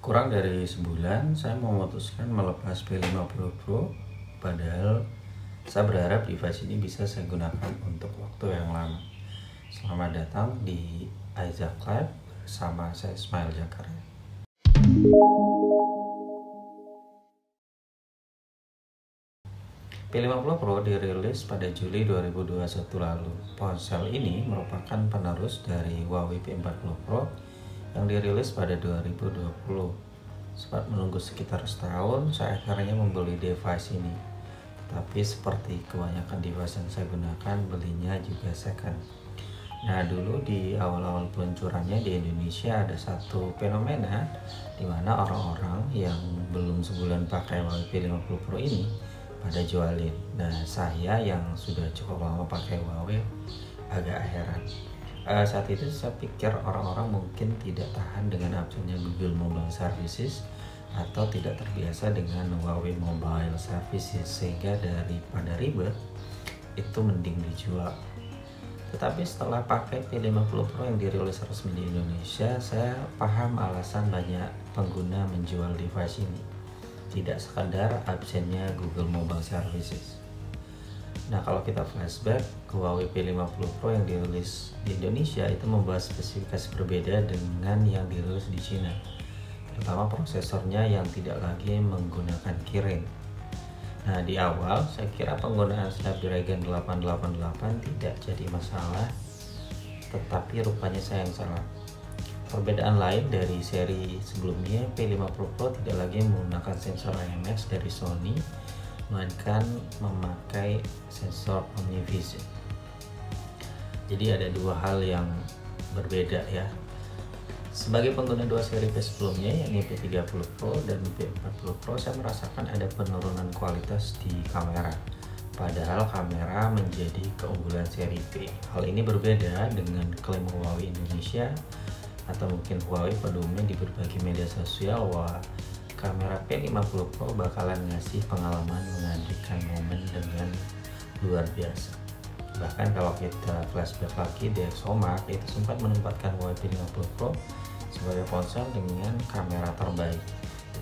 Kurang dari sebulan saya memutuskan melepas P50 Pro, padahal saya berharap device ini bisa saya gunakan untuk waktu yang lama. Selamat datang di Isaac Lab bersama saya Ismail Jakaria. P50 Pro dirilis pada Juli 2021 lalu. Ponsel ini merupakan penerus dari Huawei P40 Pro yang dirilis pada 2020. Sempat menunggu sekitar setahun, saya akhirnya membeli device ini. Tapi seperti kebanyakan device yang saya gunakan, belinya juga second. Nah, dulu di awal-awal peluncurannya di Indonesia ada satu fenomena di mana orang-orang yang belum sebulan pakai Huawei P50 Pro ini pada jualin. Nah, saya yang sudah cukup lama pakai Huawei agak heran. Saat itu saya pikir orang-orang mungkin tidak tahan dengan absennya Google Mobile Services atau tidak terbiasa dengan Huawei Mobile Services, sehingga daripada ribet itu mending dijual. Tetapi setelah pakai P50 Pro yang dirilis resmi di Indonesia, saya paham alasan banyak pengguna menjual device ini. Tidak sekadar absennya Google Mobile Services. Nah, kalau kita flashback ke Huawei P50 Pro yang dirilis di Indonesia, itu membawa spesifikasi berbeda dengan yang dirilis di Cina, terutama prosesornya yang tidak lagi menggunakan Kirin. Nah, di awal saya kira penggunaan Snapdragon 888 tidak jadi masalah, tetapi rupanya saya yang salah. Perbedaan lain dari seri sebelumnya, P50 Pro tidak lagi menggunakan sensor IMX dari Sony, melainkan memakai sensor OmniVision. Jadi ada dua hal yang berbeda ya. Sebagai pengguna dua seri P sebelumnya, yakni P30 Pro dan P40 Pro, saya merasakan ada penurunan kualitas di kamera. Padahal kamera menjadi keunggulan seri P. Hal ini berbeda dengan klaim Huawei Indonesia atau mungkin Huawei pada umumnya di berbagai media sosial bahwa kamera P50 Pro bakalan ngasih pengalaman menghadirkan momen dengan luar biasa. Bahkan kalau kita flashback lagi, Dexomark itu sempat menempatkan Huawei P50 Pro sebagai ponsel dengan kamera terbaik.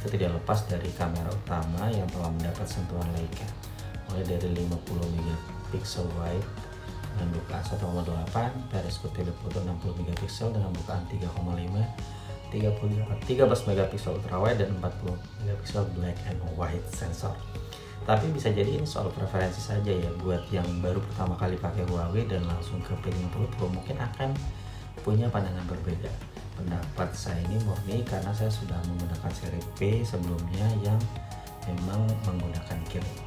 Itu tidak lepas dari kamera utama yang telah mendapat sentuhan Leica, mulai dari 50 megapiksel wide dengan bukaan 1,8, periskop telefoto 60 megapiksel dengan bukaan 3,5, 13 megapiksel ultrawide dan 40 megapiksel black and white sensor. Tapi bisa jadi ini soal preferensi saja ya. Buat yang baru pertama kali pakai Huawei dan langsung ke P50 Pro mungkin akan punya pandangan berbeda. Pendapat saya ini murni karena saya sudah menggunakan seri P sebelumnya yang memang menggunakan Kirin.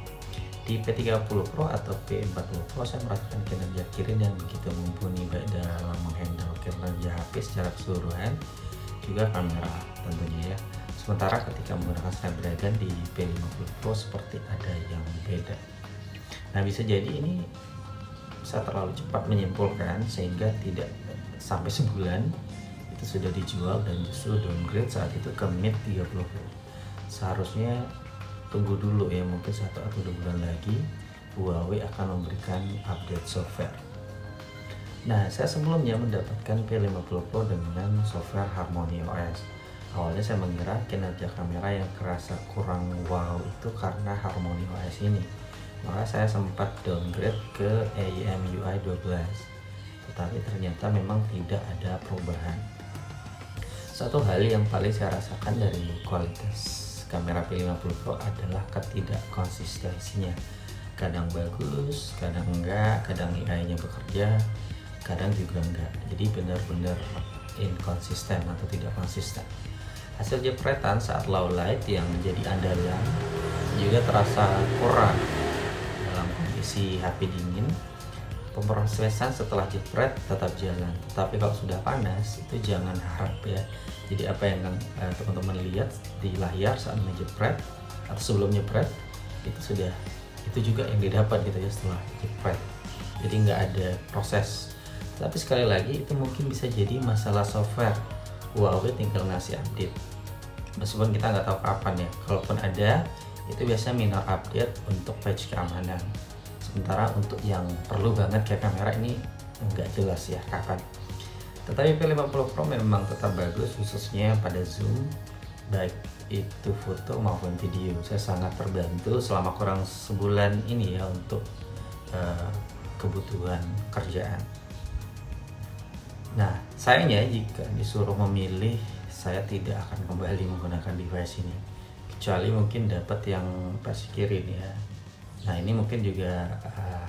Di P30 Pro atau P40 Pro saya merasakan kinerja Kirin yang begitu mumpuni, baik dalam menghandle kinerja HP secara keseluruhan, juga kamera tentunya ya. Sementara ketika menggunakan Snapdragon di P50 Pro seperti ada yang beda. Nah, bisa jadi ini bisa terlalu cepat menyimpulkan sehingga tidak sampai sebulan itu sudah dijual dan justru downgrade saat itu ke Mate 30 Pro. Seharusnya tunggu dulu ya, mungkin 1 atau 2 bulan lagi Huawei akan memberikan update software. Nah, saya sebelumnya mendapatkan P50 Pro dengan software Harmony OS. Awalnya saya mengira kinerja kamera yang kerasa kurang wow itu karena Harmony OS ini. Maka saya sempat downgrade ke EMUI 12. Tetapi ternyata memang tidak ada perubahan. Satu hal yang paling saya rasakan dari kualitas kamera P50 Pro adalah ketidakkonsistensinya. Kadang bagus, kadang enggak, kadang AI-nya bekerja, kadang juga enggak. Jadi benar-benar inkonsisten atau tidak konsisten. Hasil jepretan saat low light yang menjadi andalan juga terasa kurang dalam kondisi HP dingin. Pemrosesan setelah jepret tetap jalan, tetapi kalau sudah panas itu jangan harap ya. Jadi apa yang teman-teman lihat di layar saat menjepret atau sebelum jepret itu juga yang didapat gitu ya setelah jepret. Jadi nggak ada proses. Tapi sekali lagi itu mungkin bisa jadi masalah software. Huawei tinggal ngasih update. Meskipun kita nggak tahu kapan ya. Kalaupun ada, itu biasanya minor update untuk patch keamanan. Sementara untuk yang perlu banget kayak kamera ini nggak jelas ya kapan. Tetapi P50 Pro memang tetap bagus, khususnya pada zoom baik itu foto maupun video. Saya sangat terbantu selama kurang sebulan ini ya untuk kebutuhan kerjaan. Nah, sayangnya jika disuruh memilih, saya tidak akan kembali menggunakan device ini, kecuali mungkin dapat yang versi Kirin ya. Nah, ini mungkin juga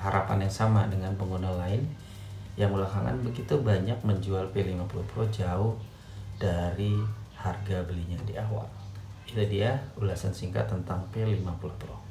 harapan yang sama dengan pengguna lain yang belakangan begitu banyak menjual P50 Pro jauh dari harga belinya di awal. Itu dia ulasan singkat tentang P50 Pro.